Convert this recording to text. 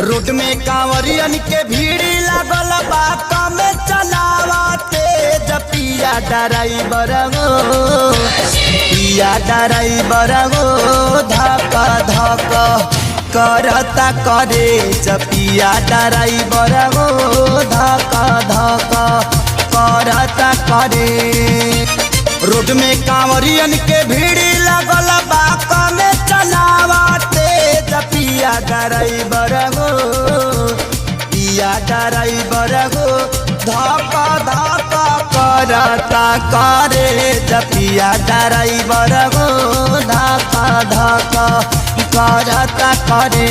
Road में कांवरियन के भीड़ लागल बा कम चलावते पिया ड्राइवर हो पिया ड्राइवर हो धक धक करता करे पिया ड्राइवर हो धक धक करता करे। रोड में कांवरियन के भीड़ लागल बा कम चलावते पिया ड्राइवर हो पिया ड्राइवर हो धक धक करता करे पिया ड्राइवर हो धक धक करता करे।